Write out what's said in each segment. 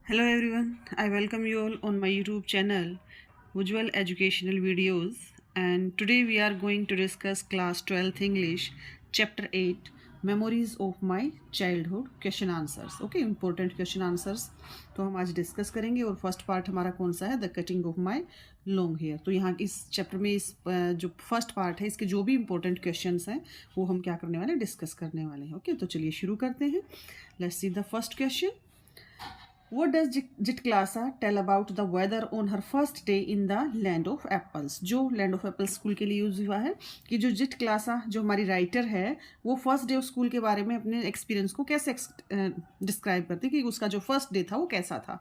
Hello everyone, I welcome you all on my YouTube channel, Ujjwal Educational Videos, and today we are going to discuss class 12th English, chapter 8, Memories of My Childhood question answers. Okay, important question answers तो हम आज discuss करेंगे और first part हमारा कौन सा है, the cutting of my long hair. तो यहाँ इस चैप्टर में इस जो फर्स्ट पार्ट है इसके जो भी इंपॉर्टेंट क्वेश्चंस हैं वो हम क्या करने वाले हैं, डिस्कस करने वाले हैं। ओके, तो चलिए शुरू करते हैं। Let's see the first question. What does Jitklasa tell about the weather on her first day in the land of apples? जो land of apples स्कूल के लिए यूज हुआ है कि जो जिटक्लासा जो हमारी राइटर है वो फर्स्ट डे स्कूल के बारे में अपने एक्सपीरियंस को कैसे डिस्क्राइब करती कि उसका जो फर्स्ट डे था वो कैसा था।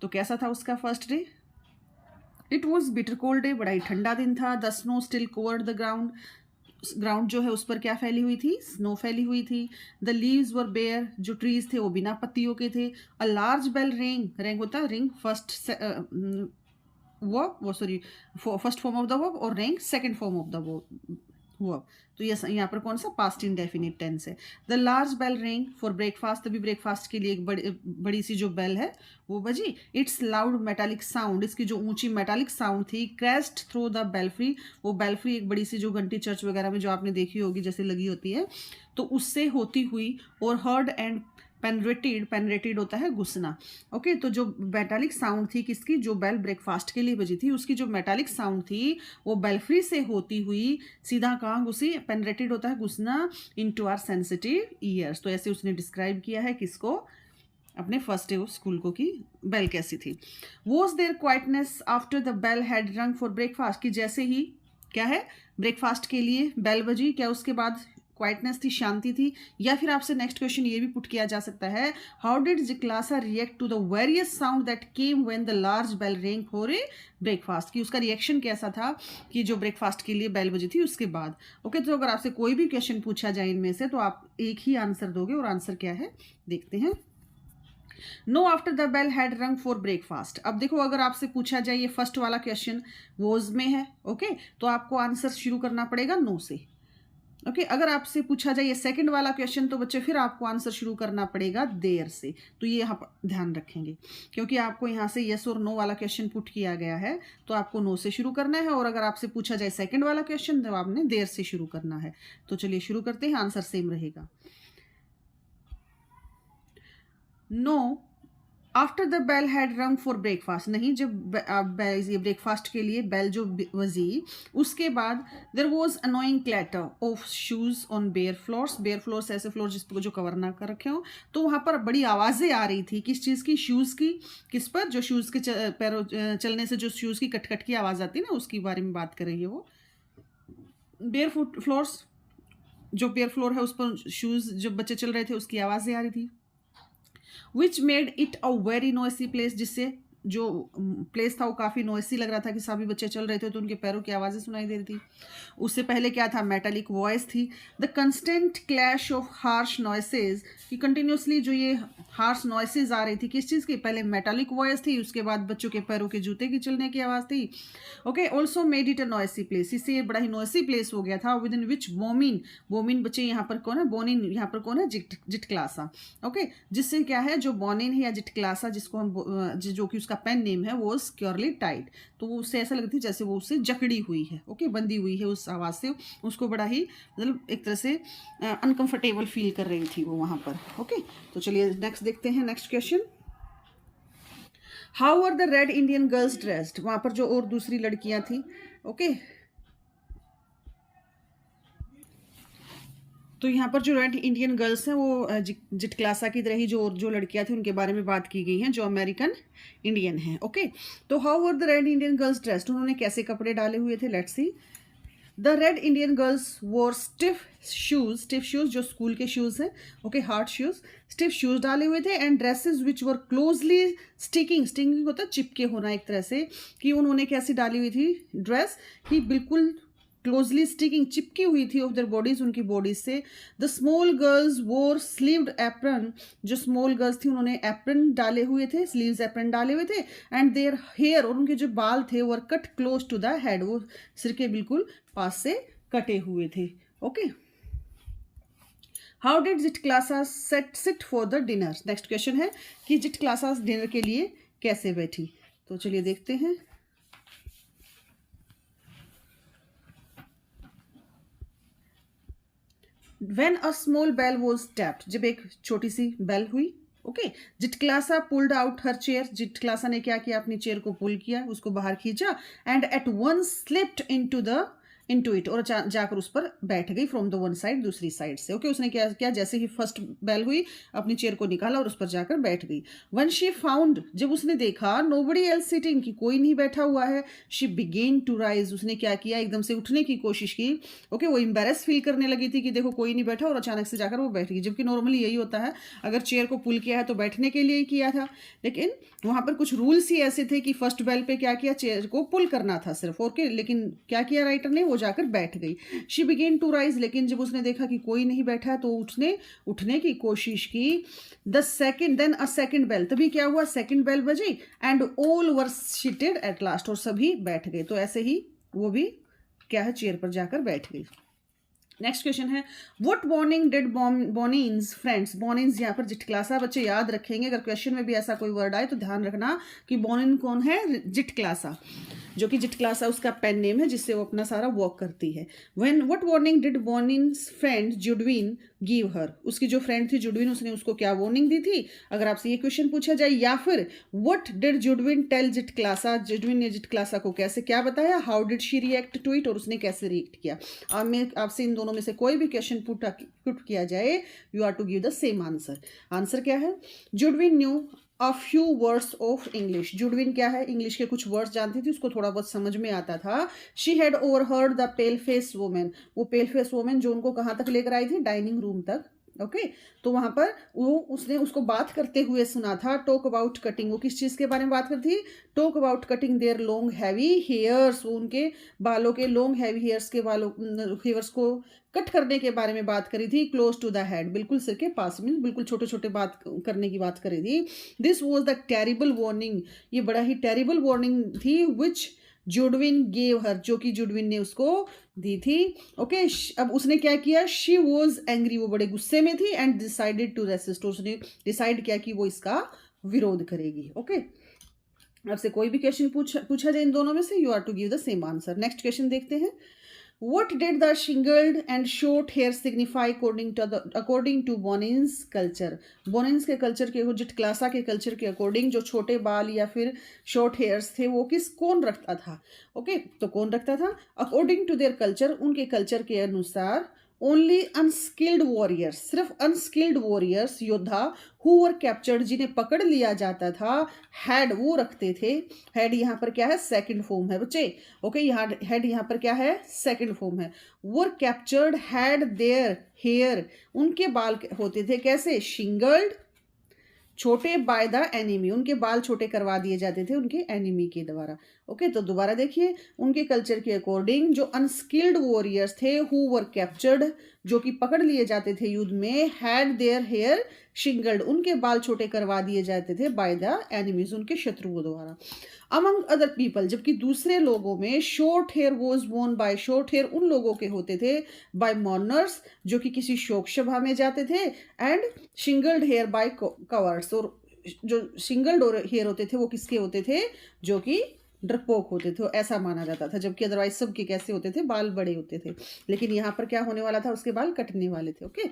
तो कैसा था उसका first day? It was bitter cold day, बड़ा ही ठंडा दिन था। The snow still covered the ground, ground जो है उस पर क्या फैली हुई थी? स्नो फैली हुई थी। द लीव्स वर बेयर, जो ट्रीज थे वो बिना पत्तियों के थे। A large bell ring, ring होता है रिंग फर्स्ट वो sorry first form of the verb और ring second form of the verb. तो ये यहाँ पर कौन सा पास्ट इंडेफिनिट टेंस है। The large bell ring for breakfast, तभी ब्रेकफास्ट के लिए एक बड़ी सी जो बेल है वो बजी। इट्स लाउड मेटालिक साउंड, इसकी जो ऊंची मेटालिक साउंड थी, क्रेस्ट थ्रू द बेल्फ्री, वो बेल्फ्री एक बड़ी सी जो घंटी चर्च वगैरह में जो आपने देखी होगी जैसे लगी होती है, तो उससे होती हुई। और हर्ड एंड पेनरेटेड, पेनरेटेड होता है घुसना। ओके, तो जो मेटालिक साउंड थी किसकी, जो बेल ब्रेकफास्ट के लिए बजी थी उसकी जो मेटालिक साउंड थी वो बेल्फ्री से होती हुई सीधा कहाँ घुसी? पेनरेटेड होता है घुसना, इनटू आवर सेंसिटिव ईयर्स। तो ऐसे उसने डिस्क्राइब किया है किसको? अपने फर्स्ट डे ऑफ स्कूल को, कि बेल कैसी थी। Was there quietness after the bell had rung for breakfast, कि जैसे ही क्या है ब्रेकफास्ट के लिए बेल बजी, क्या उसके बाद क्वाइटनेस थी, शांति थी? या फिर आपसे नेक्स्ट क्वेश्चन ये भी पुट किया जा सकता है, how did Zitkala Sa react to the various sound that came when the large bell ring for a breakfast, कि उसका रिएक्शन कैसा था कि जो ब्रेकफास्ट के लिए बेल बजी थी उसके बाद। ओके, तो अगर आपसे कोई भी क्वेश्चन पूछा जाए इनमें से तो आप एक ही आंसर दोगे, और आंसर क्या है देखते हैं। No after the bell had rung for breakfast. अब देखो, अगर आपसे पूछा जाए ये फर्स्ट वाला क्वेश्चन वॉज में है, ओके, तो आपको आंसर शुरू करना पड़ेगा नो से। ओके, अगर आपसे पूछा जाए ये सेकंड वाला क्वेश्चन तो बच्चे फिर आपको आंसर शुरू करना पड़ेगा देयर से। तो ये यहाँ पर ध्यान रखेंगे, क्योंकि आपको यहाँ से यस और नो वाला क्वेश्चन पुट किया गया है तो आपको नो से शुरू करना है, और अगर आपसे पूछा जाए सेकंड वाला क्वेश्चन तो आपने देयर से शुरू करना है। तो चलिए शुरू करते हैं, आंसर सेम रहेगा। No after the bell had rung for breakfast, नहीं, जब ये ब्रेकफास्ट के लिए बेल जो बजी उसके बाद there was annoying clatter of shoes on bare floors. Bare floors ऐसे फ्लोर जिसको जो कवर ना कर रखे हो, तो वहाँ पर बड़ी आवाज़ें आ रही थी। किस चीज़ की? शूज़ की। किस पर? जो शूज़ के पैरों चलने से जो शूज़ की कटकट की आवाज़ आती है ना, उसकी बारे में बात कर रही है वो। बेयर फुट फ्लोर्स, जो बेयर फ्लोर है उस पर शूज़ जब बच्चे चल रहे थे उसकी आवाज़ें आ रही थी। Which made it a very noisy place, जिससे जो प्लेस था वो काफ़ी नॉइसी लग रहा था कि सभी बच्चे चल रहे थे तो उनके पैरों की आवाज़ें सुनाई दे रही थी। उससे पहले क्या था? मेटालिक वॉइस थी। The constant clash of harsh noises, कि कंटिन्यूसली जो ये हार्श नॉइसेज आ रही थी किस चीज़ की? पहले मेटालिक वॉइस थी, उसके बाद बच्चों के पैरों के जूते की चलने की आवाज़ थी। Okay, also made it a noisy place, इससे ये बड़ा ही नॉइसी प्लेस हो गया था। विद इन विच बोमिन, बोमिन बच्चे यहाँ पर कौन है? बोनिन यहाँ पर कौन है? जिटक्लासा। ओके, जिससे क्या है, जो बोनिन है या जिटक्लासा जिसको हम जो कि उसका पेन नेम है वो सिक्योरली टाइट, तो वो उससे ऐसा लगती है जैसे वो उससे जकड़ी हुई है। ओके, बंधी हुई है उस आवाज़ से, उसको बड़ा ही मतलब एक तरह से अनकंफर्टेबल फील कर रही थी वो वहाँ पर। ओके, तो चलिए नेक्स्ट देखते हैं, next question. How are the red Indian girls dressed, वहाँ पर जो और दूसरी लड़कियाँ थी। ओके, तो यहाँ पर जो रेड इंडियन गर्ल्स हैं वो जिटक्लासा की तरह ही जो लड़कियां थी उनके बारे में बात की गई हैं जो अमेरिकन इंडियन हैं। ओके, तो how were the red Indian girls dressed, उन्होंने कैसे कपड़े डाले हुए थे? Let's see. The red Indian girls वोर स्टिफ शूज, स्टिफ शूज जो स्कूल के शूज हैं, okay, hard shoes, stiff shoes डाले हुए थे। And dresses which were closely sticking, sticking होता है चिपके होना एक तरह से, कि उन्होंने कैसी डाली हुई थी ड्रेस कि बिल्कुल क्लोजली स्टिकिंग चिपकी हुई थी ऑफ देयर बॉडीज, उनकी बॉडीज से। The small girls wore sleeved apron, जो स्मॉल गर्ल्स थी उन्होंने एप्रन डाले हुए थे, स्लीव्स एप्रन डाले हुए थे। एंड देयर हेयर, और उनके जो बाल थे were cut close to the head, वो सिर के बिल्कुल पास से कटे हुए थे। ओके, हाउ डिड जिट क्लासा sit for the dinner. Next question है कि जिट क्लासा डिनर के लिए कैसे बैठी। तो चलिए देखते हैं। When a small bell was tapped, जब एक छोटी सी बेल हुई, ओके, जिट क्लासा पुल्ड आउट हर चेयर, जिट क्लासा ने क्या किया, अपनी चेयर को पुल किया, उसको बाहर खींचा, and at one slipped into it, और जाकर उस पर बैठ गई फ्रॉम द वन साइड, दूसरी साइड से। ओके, उसने क्या किया, जैसे ही फर्स्ट बेल हुई अपनी चेयर को निकाला और उस पर जाकर बैठ गई। वन शी फाउंड, जब उसने देखा नोबडी एल्स सिटिंग, कि कोई नहीं बैठा हुआ है, शी बिगेन टू राइज, उसने क्या किया, एकदम से उठने की कोशिश की। ओके, वो एम्बेरस फील करने लगी थी कि देखो कोई नहीं बैठा, और अचानक से जाकर वो बैठ गई। जबकि नॉर्मली यही होता है, अगर चेयर को पुल किया है तो बैठने के लिए ही किया था, लेकिन वहां पर कुछ रूल्स ही ऐसे थे कि फर्स्ट बेल पे क्या किया, चेयर को पुल करना था सिर्फ। ओके, लेकिन क्या किया राइटर ने, वो जाकर बैठ गई। शी बिगेन टू राइज, लेकिन जब उसने देखा कि कोई नहीं बैठा है तो उसने उठने की कोशिश की। देन अ सेकंड बेल, तभी क्या हुआ, सेकंड बेल बजी, and all were seated at last, और सभी बैठ गए। तो ऐसे ही वो भी क्या है, चेयर पर जाकर बैठ गई। नेक्स्ट क्वेश्चन है, व्हाट मॉर्निंग डिड बॉनिन्स फ्रेंड्स। बॉनिन्स यहाँ पर जिट क्लासा, बच्चे याद रखेंगे, अगर क्वेश्चन में भी ऐसा कोई वर्ड आए तो ध्यान रखना कि बॉनिन कौन है, जिट क्लासा, जो कि जिट क्लासा उसका पेन नेम है जिससे वो अपना सारा वर्क करती है। What warning did Bonnin's friend Judewin give her, उसकी जो फ्रेंड थी जुडविन, उसने उसको क्या वार्निंग दी थी, अगर आपसे ये क्वेश्चन पूछा जाए। या फिर what did Judewin tell Zitkala Sa, Judewin ने जिट क्लासा को कैसे क्या बताया, how did she react to it, और उसने कैसे रिएक्ट किया। अब मैं आपसे इन दोनों में से कोई भी क्वेश्चन पुट किया जाए, you are to give the same answer. Answer क्या है, Judewin knew a few words of English, Judewin क्या है, इंग्लिश के कुछ वर्ड्स जानती थी, उसको थोड़ा बहुत समझ में आता था। She had overheard the pale face women, वो पेल फेस वुमेन जो उनको कहाँ तक लेकर आई थी, डाइनिंग रूम तक। ओके, तो वहां पर उसने उसको बात करते हुए सुना था। टॉक अबाउट कटिंग, वो किस चीज के बारे में बात करती थी, talk about cutting their long heavy hairs, वो उनके बालों के लॉन्ग हैवी हेयर्स के बालों हेयर्स को कट करने के बारे में बात करी थी। क्लोज टू द हेड, बिल्कुल सिर के पास में, बिल्कुल छोटे छोटे बात करने की बात करी थी। This was the terrible warning, ये बड़ा ही टेरिबल वार्निंग थी, विच जुडविन गेव हर, जो कि जुडविन ने उसको दी थी। ओके, अब उसने क्या किया, शी वॉज एंग्री, वो बड़े गुस्से में थी, एंड डिसाइडेड टू रेसिस्ट, उसने डिसाइड किया कि वो इसका विरोध करेगी। ओके, आपसे कोई भी क्वेश्चन पूछा जाए इन दोनों में से, you are to give the same answer. Next question देखते हैं, What did the shingled and short hair signify according to Bonin's culture? Bonin's के कल्चर के, जिट क्लासा के कल्चर के अकॉर्डिंग, जो छोटे बाल या फिर शॉर्ट हेयर्स थे वो कौन रखता था। ओके, तो कौन रखता था, अकॉर्डिंग टू देयर कल्चर, उनके कल्चर के अनुसार, ओनली अनस्किल्ड वॉरियर्स, सिर्फ अनस्किल्ड वॉरियर्स, योद्धा, हु वर कैप्चर्ड, जिन्हें पकड़ लिया जाता था, हैड, वो रखते थे। हैड यहाँ पर क्या है, सेकंड फॉर्म है बच्चे। ओके, यहाँ हैड यहाँ पर क्या है, सेकंड फॉर्म है। वर कैप्चर्ड हैड देयर हेयर, उनके बाल होते थे कैसे, शिंगल्ड, छोटे बाय द एनिमी, उनके बाल छोटे करवा दिए जाते थे उनके एनिमी के द्वारा। ओके, तो दोबारा देखिए, उनके कल्चर के अकॉर्डिंग जो अनस्किल्ड वॉरियर्स थे, हु वर कैप्चर्ड, जो कि पकड़ लिए जाते थे युद्ध में, हैड देयर हेयर शिंगल्ड, उनके बाल छोटे करवा दिए जाते थे, बाय द एनिमीज, उनके शत्रुओं द्वारा। अमंग अदर पीपल, जबकि दूसरे लोगों में, शॉर्ट हेयर वॉज वोन बाय, शॉर्ट हेयर उन लोगों के होते थे, बाय मॉर्नर्स, जो कि किसी शोक सभा में जाते थे, एंड शिंगल्ड हेयर बाय कवर्ड्स, और जो शिंगल्ड हेयर होते थे वो किसके होते थे, जो कि डरपोक होते थे, ऐसा माना जाता था। जबकि अदरवाइज सबके कैसे होते थे, बाल बड़े होते थे, लेकिन यहाँ पर क्या होने वाला था, उसके बाल कटने वाले थे। ओके,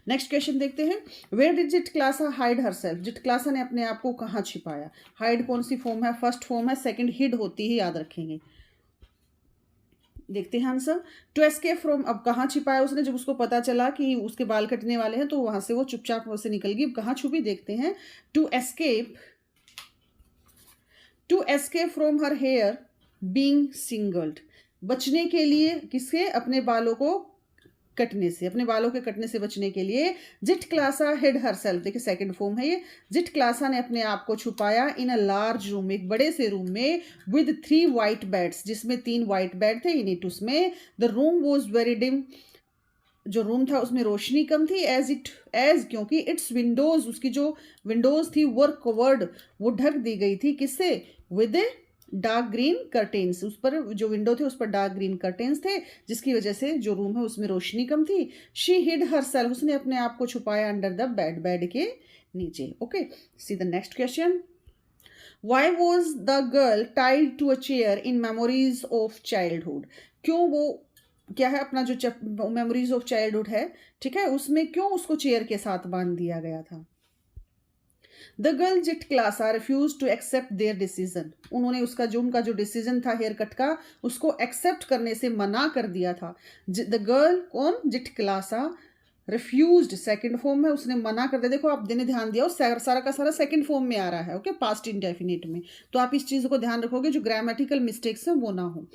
नेक्स्ट क्वेश्चन देखते हैं, वेयर डिड जिट क्लासा हाइड हरसेल्फ, जिट क्लासा ने अपने आप को कहाँ छिपाया। हाइड कौन सी फॉर्म है, फर्स्ट फॉर्म है, सेकंड हिड होती है, याद रखेंगे। देखते हैं आंसर, टू एस्केप फ्रॉम, अब कहाँ छिपाया उसने, जब उसको पता चला कि उसके बाल कटने वाले हैं तो वहां से वो चुपचाप से निकल गई। कहाँ छुपी, देखते हैं, to escape from her hair being singled, बचने के लिए, किसके, अपने बालों को कटने से, अपने बालों के कटने से बचने के लिए, जिट क्लासा हिड हरसेल्फ, देखिए सेकंड फॉर्म है ये, जिट क्लासा ने अपने आप को छुपाया, इन अ लार्ज रूम, एक बड़े से रूम में, विद 3 वाइट बेड्स, जिसमें 3 वाइट बेड थे, इन इट, उसमें, the room was very dim, जो रूम था उसमें रोशनी कम थी, एज क्योंकि इट्स विंडोज, उसकी जो विंडोज थी, वर कवर्ड, वो ढक दी गई थी, किससे, विद डार्क ग्रीन कर्टेन्स, उस पर जो विंडो थे उस पर डार्क ग्रीन कर्टेन्स थे, जिसकी वजह से जो रूम है उसमें रोशनी कम थी। शी हिड हरसेल्फ, उसने अपने आप को छुपाया अंडर द बेड, बेड के नीचे। Okay, see the next question. Why was the girl tied to a chair in memories of childhood? क्यों वो क्या है अपना जो मेमोरीज ऑफ चाइल्डहुड है, ठीक है, उसमें क्यों उसको चेयर के साथ बांध दिया गया था? The girl Zitkala Sa refuse to accept their decision, उन्होंने उसका जो उनका जो डिसीजन था हेयर कट का उसको एक्सेप्ट करने से मना कर दिया था। द गर्ल कौन? जिट क्लासा रिफ्यूज्ड, सेकंड फॉर्म में उसने मना कर दिया। देखो आप ने ध्यान दिया सारा का सारा सेकंड फॉर्म में आ रहा है, ओके, पास्ट इंडेफिनिट में, तो आप इस चीज को ध्यान रखोगे जो ग्रामेटिकल मिस्टेक्स है वो ना हो।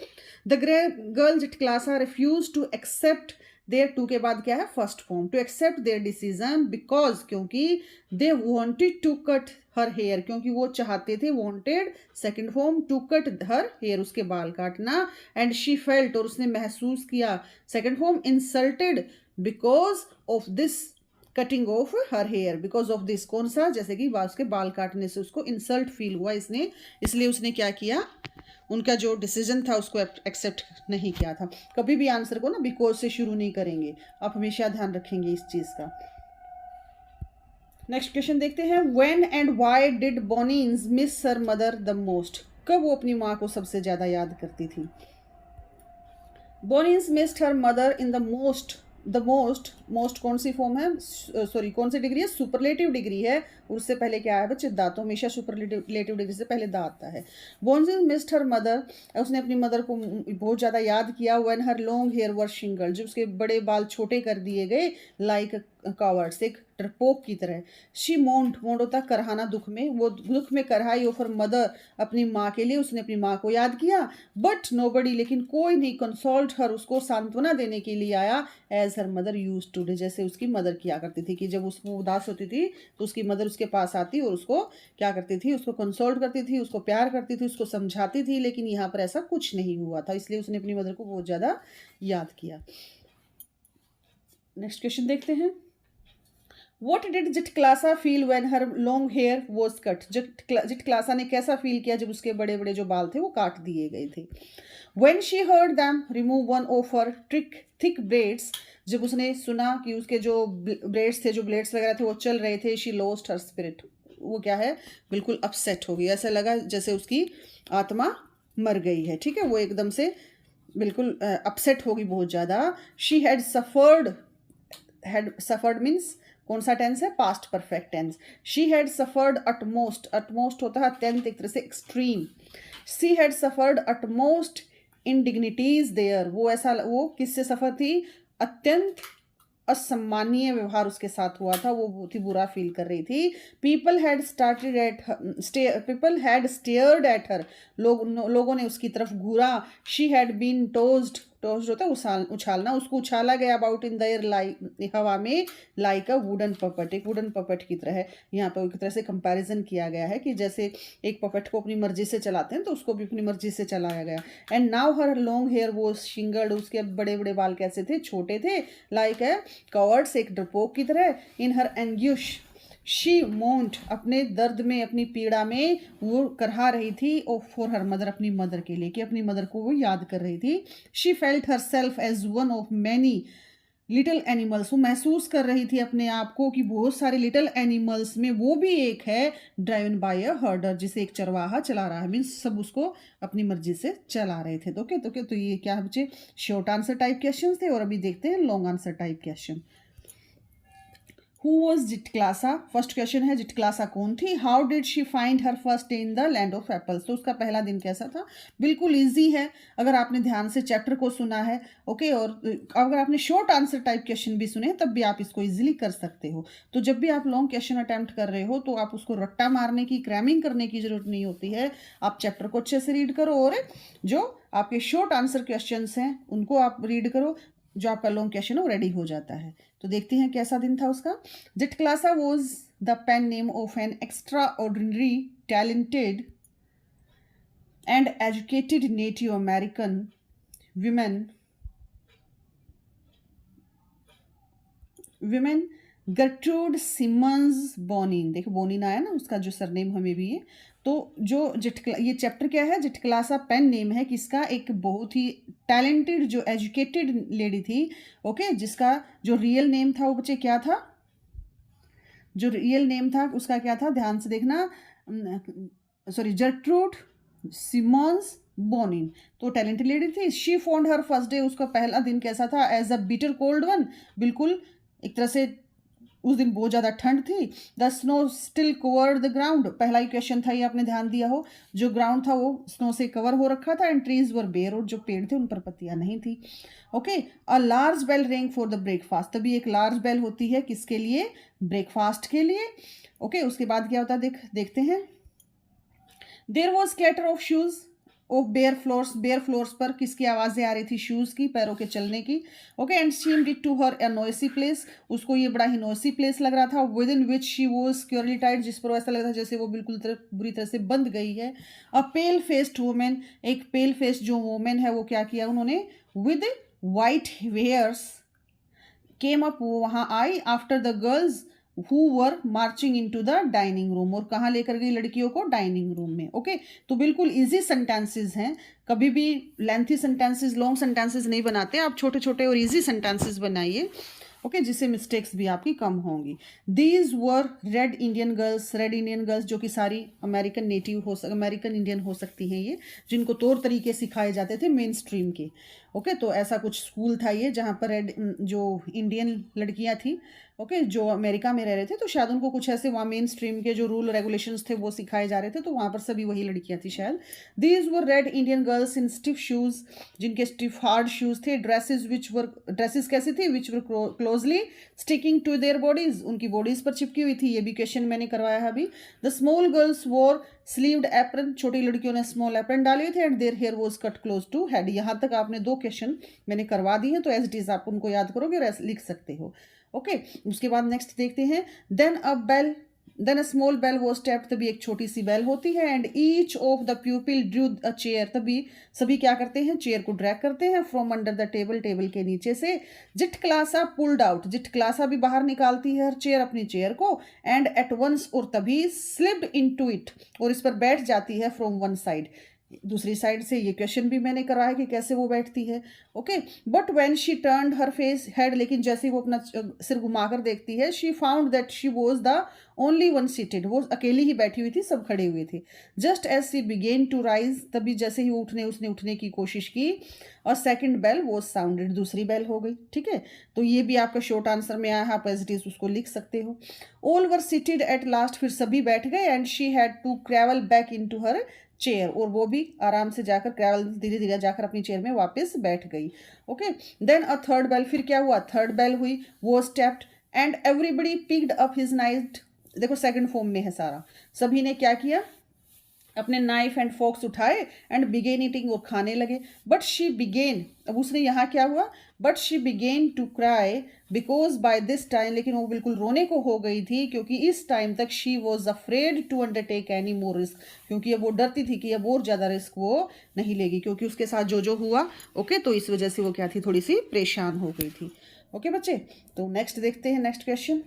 The girl Zitkala Sa refuse to accept their, to के बाद क्या है? First form, to accept their decision because, क्योंकि they wanted to cut her hair, क्योंकि वो चाहते थे, wanted second form, to cut her hair, उसके बाल काटना। एंड शी फेल्ट, और उसने महसूस किया, second form, insulted because of this cutting of her hair, because of this, कौन सा? जैसे कि उसके बाल काटने से उसको इंसल्ट फील हुआ इसने, इसलिए उसने क्या किया? उनका जो डिसीजन था उसको एक्सेप्ट नहीं किया था। कभी भी आंसर को ना बिकॉज से शुरू नहीं करेंगे, आप हमेशा ध्यान रखेंगे इस चीज का। नेक्स्ट क्वेश्चन देखते हैं। When and why did Bonnin's miss her mother the most? कब वो अपनी माँ को सबसे ज्यादा याद करती थी? Bonnin's missed her mother in the most कौन सी फॉर्म है? सॉरी, कौन सी डिग्री है? सुपरलेटिव डिग्री है। उससे पहले क्या है बच्चे? दांत, हमेशा सुपरलेटिव डिग्री से पहले दांत आता है। बोनीन्स मिस्ड हर मदर, उसने अपनी मदर को बहुत ज़्यादा याद किया। व्हेन हर लॉन्ग हेयर वर शिंगल, जब उसके बड़े बाल छोटे कर दिए गए, लाइक कवर्ड्स, एक डरपोक की तरह। शी मोन्ड, मोन्ड होता करहाना दुख में, वो दुख में करहाई ऑफर मदर, अपनी माँ के लिए, उसने अपनी माँ को याद किया। बट नोबडी, लेकिन कोई नहीं, कंसोल्ड हर, उसको सांत्वना देने के लिए आया, as her mother use to do, जैसे उसकी मदर किया करती थी, कि जब उसको उदास होती थी तो उसकी मदर उसके पास आती और उसको क्या करती थी? उसको कंसोल्ट करती थी, उसको प्यार करती थी, उसको समझाती थी। लेकिन यहाँ पर ऐसा कुछ नहीं हुआ था, इसलिए उसने अपनी मदर को बहुत ज़्यादा याद किया। नेक्स्ट क्वेश्चन देखते हैं। What did Zitkala Sa feel when her long hair was cut? Zitkala Sa ने कैसा फील किया जब उसके बड़े बड़े जो बाल थे वो काट दिए गए थे? When she heard them remove one of her thick braids, जब उसने सुना कि उसके जो ब्रेड्स थे, जो ब्लेड्स वगैरह थे वो चल रहे थे, she lost her spirit, वो क्या है? बिल्कुल अपसेट हो गई, ऐसा लगा जैसे उसकी आत्मा मर गई है, ठीक है, वो एकदम से बिल्कुल अपसेट होगी बहुत ज़्यादा। शी हैड सफर्ड मीन्स कौन सा टेंस है? Past perfect tense. She had suffered utmost, utmost होता है अत्यंत, एक तरह से extreme. She had suffered utmost indignities their, वो ऐसा, वो किससे सफर थी? अत्यंत असम्मानीय व्यवहार उसके साथ हुआ था, वो बहुत ही बुरा फील कर रही थी। People had stared at her, लोगों ने उसकी तरफ घूरा। शी हैड बीन टोस्ड होता है उछालना, उसको उछाला गया about in the air, like हवा में, लाइक अ वुडन पपेट, एक वुडन पपेट की तरह है। यहाँ पर एक तरह से कंपैरिजन किया गया है कि जैसे एक पपेट को अपनी मर्जी से चलाते हैं तो उसको भी अपनी मर्जी से चलाया गया। And now her long hair वो शिंगर्ड, उसके बड़े बड़े बाल कैसे थे? छोटे थे, लाइक ए कवर्ड्स, एक डरपोक की तरह। इन हर एंग्यूश शी मोन्ट, अपने दर्द में, अपनी पीड़ा में वो करहा रही थी, और फॉर हर मदर, अपनी मदर के लिए, कि अपनी मदर को वो याद कर रही थी। She felt herself as one of many little animals, वो महसूस कर रही थी अपने आप को कि बहुत सारे लिटिल एनिमल्स में वो भी एक है, ड्राइवन बाय अ हर्डर, जिसे एक चरवाहा चला रहा है, मीन्स सब उसको अपनी मर्जी से चला रहे थे। तो ये क्या बच्चे? शॉर्ट आंसर टाइप क्वेश्चन थे। और अभी देखते हैं long answer type question. Who was Zitkala Sa? First question है जिटक्लासा कौन थी? How did she find her first day in the land of apples? तो उसका पहला दिन कैसा था? बिल्कुल ईजी है अगर आपने ध्यान से चैप्टर को सुना है, ओके। और अगर आपने शॉर्ट आंसर टाइप क्वेश्चन भी सुने तब भी आप इसको इजीली कर सकते हो। तो जब भी आप लॉन्ग क्वेश्चन अटेम्प्ट कर रहे हो तो आप उसको रट्टा मारने की, क्रैमिंग करने की जरूरत नहीं होती है। आप चैप्टर को अच्छे से रीड करो और जो आपके शॉर्ट आंसर क्वेश्चन हैं उनको आप रीड करो, जो आपका लॉन्ग क्वेश्चन है वो रेडी हो जाता है। तो देखते हैं कैसा दिन था उसका। Zitkala Sa was the pen name of an extraordinary talented and educated native American women Gertrude Simmons Bonnin, देखो बोनिन आया ना, उसका जो सरनेम हमें भी है। तो जो ये चैप्टर क्या है, जिटक्लासा पेन नेम है किसका, एक बहुत ही टैलेंटेड जो एजुकेटेड लेडी थी, ओके, जिसका जो रियल नेम था वो बच्चे क्या था, जो रियल नेम था उसका क्या था, ध्यान से देखना, सॉरी, जर्ट्रूड सिमंस बोनिन। तो टैलेंटेड लेडी थी। She found her first day, उसका पहला दिन कैसा था, as a bitter cold one, बिल्कुल एक तरह से उस दिन बहुत ज़्यादा ठंड थी। The snow still covered the ground, पहला ही क्वेश्चन था ये, आपने ध्यान दिया हो, जो ग्राउंड था वो स्नो से कवर हो रखा था। एंड ट्रीज वर बेयर, और जो पेड़ थे उन पर पत्तियां नहीं थी। Okay, a large bell ring for the breakfast, तभी एक लार्ज बेल होती है किसके लिए, ब्रेकफास्ट के लिए। ओके, उसके बाद क्या होता है देखते हैं। There was clatter of shoes of bare floors पर किसकी आवाज़ें आ रही थी, शूज़ की, पैरों के चलने की। Okay, and seemed it to her a noisy place, उसको ये बड़ा ही नॉइसी प्लेस लग रहा था। Within which she was securely tied, जिस पर ऐसा लग रहा था जैसे वो बिल्कुल बुरी तरह से बंद गई है। अ पेल फेस्ड वुमेन, एक पेल फेस्ड जो वुमेन है वो क्या किया उन्होंने, with white hairs came up, वो वहां आई after the girls who were marching into the dining room, और कहाँ लेकर गई लड़कियों को, डाइनिंग रूम में। ओके, तो बिल्कुल इजी सेंटेंसेस हैं, कभी भी लेंथी सेंटेंसेस, लॉन्ग सेंटेंसेस नहीं बनाते आप, छोटे छोटे और इजी सेंटेंसेस बनाइए, ओके, जिससे मिस्टेक्स भी आपकी कम होंगी। These were red Indian girls, red Indian girls जो कि सारी अमेरिकन नेटिव अमेरिकन इंडियन हो सकती हैं ये, जिनको तौर तरीके सिखाए जाते थे मेन स्ट्रीम के। ओके, तो ऐसा कुछ स्कूल था ये जहाँ पर रेड जो इंडियन लड़कियाँ थी, ओके, जो अमेरिका में रह रहे थे, तो शायद उनको कुछ ऐसे वहाँ मेन स्ट्रीम के जो रूल रेगुलेशंस थे वो सिखाए जा रहे थे, तो वहाँ पर सभी वही लड़कियाँ थी शायद। These were red Indian girls in stiff shoes, जिनके स्टिफ हार्ड शूज़ थे। ड्रेसेस कैसी थी, which were closely sticking to their bodies, उनकी बॉडीज पर चिपकी हुई थी, ये भी क्वेश्चन मैंने करवाया है अभी। The small girls wore sleeved apron, छोटी लड़कियों ने स्मॉल एप्रन डाले थे। And their hair was cut close to head, यहाँ तक आपने 2 क्वेश्चन मैंने करवा दिए हैं, तो एज इट इज आप उनको याद करोगे और लिख सकते हो। ओके, उसके बाद नेक्स्ट देखते हैं। Then a small bell was tapped, तभी एक छोटी सी बेल होती है। And each of the pupil drew a chair, तभी सभी क्या करते हैं, चेयर को ड्रैग करते हैं from under the table, table के नीचे से। जिट क्लासा पुल्ड आउट, जिट क्लासा भी बाहर निकालती है हर चेयर अपनी चेयर को। एंड एट वंस, और तभी स्लिप्ड इनटू इट, और इस पर बैठ जाती है फ्रॉम वन साइड, दूसरी साइड से। ये क्वेश्चन भी मैंने करा है कि कैसे वो बैठती है। Okay, but when she turned her face head, लेकिन जैसे वो अपना सिर घुमाकर देखती है, she found that she was the only one seated, वो अकेली ही बैठी हुई थी, सब खड़े हुए थे। Just as she began to rise, तभी जैसे ही वो उसने उठने की कोशिश की, और सेकेंड बेल वॉज साउंडेड, दूसरी बेल हो गई। ठीक है, तो ये भी आपका शॉर्ट आंसर में आया है, आप एज इट इज उसको लिख सकते हो। All were seated at last, फिर सभी बैठ गए। And she had to travel back into her chair, और वो भी आराम से जाकर ट्रैवल धीरे धीरे जाकर अपनी चेयर में वापस बैठ गई। Okay, then a third bell, फिर क्या हुआ, थर्ड बेल हुई, वो stepped and everybody picked up his knife, देखो सेकंड फॉर्म में है सारा, सभी ने क्या किया, अपने नाइफ एंड फोक्स उठाए एंड बिगेन ईटिंग, और खाने लगे। बट शी बिगेन, अब उसने यहाँ क्या हुआ, but she began to cry because by this time, लेकिन वो बिल्कुल रोने को हो गई थी, क्योंकि इस टाइम तक she was afraid to undertake any more risk, क्योंकि अब वो डरती थी कि अब और ज़्यादा रिस्क वो नहीं लेगी, क्योंकि उसके साथ जो हुआ। ओके, तो इस वजह से वो क्या थी, थोड़ी सी परेशान हो गई थी। ओके बच्चे, तो नेक्स्ट देखते हैं, next question.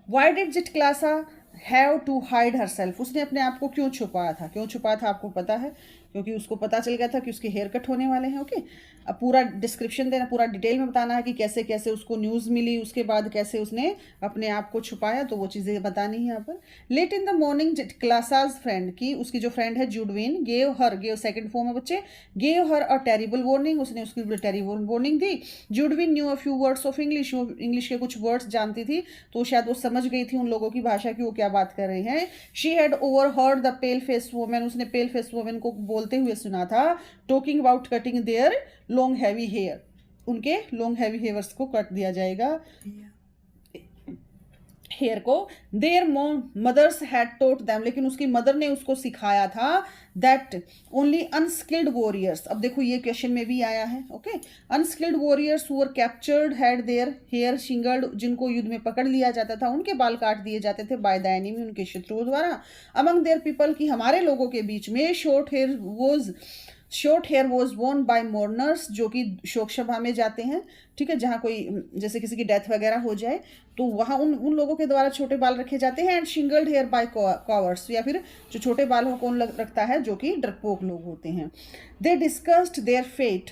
Why did Zitkala Sa have to hide herself, उसने अपने आप को क्यों छुपाया था, क्यों छुपाया था आपको पता है, क्योंकि उसको पता चल गया था कि उसके हेयर कट होने वाले हैं। ओके, अब पूरा डिस्क्रिप्शन देना, पूरा डिटेल में बताना है कि कैसे कैसे उसको न्यूज़ मिली, उसके बाद कैसे उसने अपने आप को छुपाया, तो वो चीज़ें बतानी है यहाँ पर। Late in the morning Zitkala Sa's friend की, उसकी जो फ्रेंड है जुडविन, गेव सेकंड फॉर्म है बच्चे, gave her a terrible warning, उसने उसकी टेरिबल वार्निंग दी। Judewin knew a few words of English, वो इंग्लिश के कुछ वर्ड्स जानती थी, तो शायद वो समझ गई थी उन लोगों की भाषा की वो क्या बात कर रहे हैं। She had overheard the pale face women, उसने पेल फेस वुमेन को बोलते हुए सुना था, talking about cutting their long heavy hair, उनके लॉन्ग हैवी हेयर्स को कट दिया जाएगा, हेयर को। Their mothers had taught them, लेकिन उसकी मदर ने उसको सिखाया था, दैट ओनली अनस्किल्ड वॉरियर्स, अब देखो ये क्वेश्चन में भी आया है। Okay, unskilled warriors who were captured had their hair shingled, जिनको युद्ध में पकड़ लिया जाता था उनके बाल काट दिए जाते थे, बाय द एनिमी, उनके शत्रुओं द्वारा। अमंग देयर पीपल, की हमारे लोगों के बीच में short hair was short hair was worn by mourners, जो कि शोक सभा में जाते हैं, ठीक है, जहाँ कोई जैसे किसी की डेथ वगैरह हो जाए तो वहाँ उन उन लोगों के द्वारा छोटे बाल रखे जाते हैं। एंड शिंगल्ड हेयर बाय कॉवर्ड्स, या फिर जो छोटे बाल हो कौन रखता है, जो कि डरपोक लोग होते हैं। They discussed their fate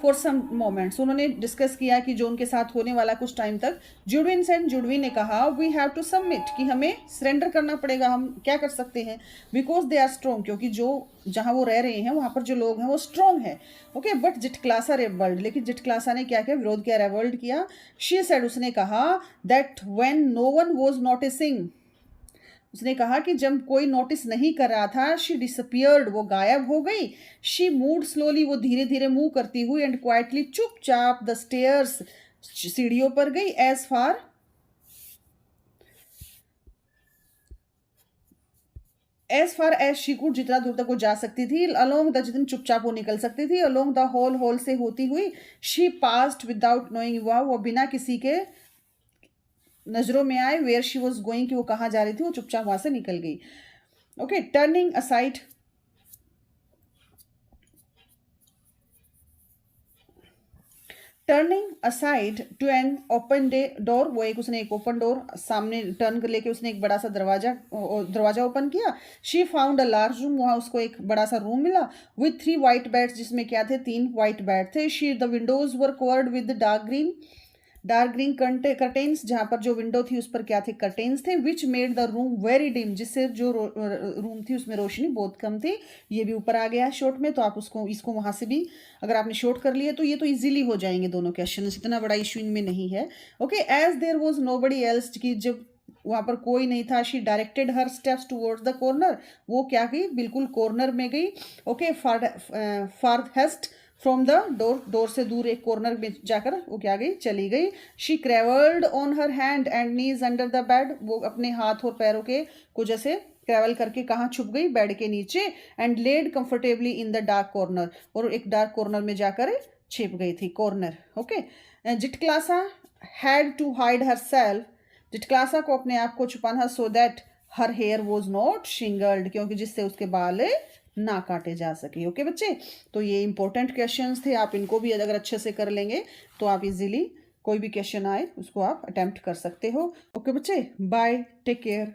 for some moments, उन्होंने डिस्कस किया कि जो उनके साथ होने वाला कुछ टाइम तक। जुडविन सेंड, जुडविन ने कहा वी हैव टू सबमिट, कि हमें सरेंडर करना पड़ेगा, हम क्या कर सकते हैं, बिकॉज दे आर स्ट्रॉन्ग, क्योंकि जो जहाँ वो रह रहे हैं वहाँ पर जो लोग हैं वो स्ट्रॉन्ग है। ओके, बट जिटक्लासा रेवल्ड, लेकिन जिटक्लासा ने क्या किया, विरोध किया, रेवल्ड किया। शी सेड, उसने कहा that when no one was noticing, उसने कहा कि जब कोई नोटिस नहीं कर रहा था, शी डिसअपियर्ड, वो गायब हो गई। शी मूव्ड स्लोली, वो धीरे धीरे मूव करती हुई, एंड क्वाइटली, चुपचाप, द स्टेयर्स, सीढ़ियों पर गई, as far as she could, जितना दूर तक वो जा सकती थी, अलोंग द, जितनी चुपचाप वो निकल सकती थी, अलोंग द होल से होती हुई। शी पास्ड विदाउट नोइंग, वो बिना किसी के नजरों में आए, वेयर शी वॉज गोइंग, कि वो कहाँ जा रही थी, वो चुपचाप वहां से निकल गई। Okay, turning aside, turning aside to an open door, वो एक उसने एक ओपन डोर सामने टर्न कर लेके उसने एक बड़ा सा दरवाजा ओपन किया। She found a large room, वहाँ उसको एक बड़ा सा रूम मिला, विथ 3 वाइट बेड्स, जिसमें क्या थे, 3 वाइट बेड थे। She the Windows were covered with dark green curtains, जहाँ पर जो विंडो थी उस पर क्या थे, कर्टेन्स थे, which made the room very dim, जिससे जो रूम थी उसमें रोशनी बहुत कम थी। ये भी ऊपर आ गया है शॉर्ट में, तो आप इसको वहाँ से भी अगर आपने शॉर्ट कर लिए तो ये तो इजीली हो जाएंगे दोनों क्वेश्चन, इतना बड़ा इशू इनमें नहीं है। Okay, as there was nobody else, कि जब वहाँ पर कोई नहीं था, she directed her steps towards the corner, वो क्या गई, बिल्कुल कॉर्नर में गई। Okay, farthest from the door से दूर एक कॉर्नर में जाकर वो क्या गई, चली गई। She crawled on her hand and knees under the bed, वो अपने हाथ और पैरों के को जैसे ट्रैवल करके कहाँ छुप गई, बेड के नीचे। And laid comfortably in the dark corner, और एक डार्क कॉर्नर में जाकर छिप गई थी, corner. Okay, Zitkala Sa had to hide herself, Zitkala Sa को अपने आप को छुपाना, so that her hair was not shingled, क्योंकि जिससे उसके बाल ना काटे जा सके। ओके बच्चे, तो ये इंपॉर्टेंट क्वेश्चंस थे, आप इनको भी अगर अच्छे से कर लेंगे तो आप इजीली कोई भी क्वेश्चन आए उसको आप अटेम्प्ट कर सकते हो। ओके बच्चे, बाय, टेक केयर।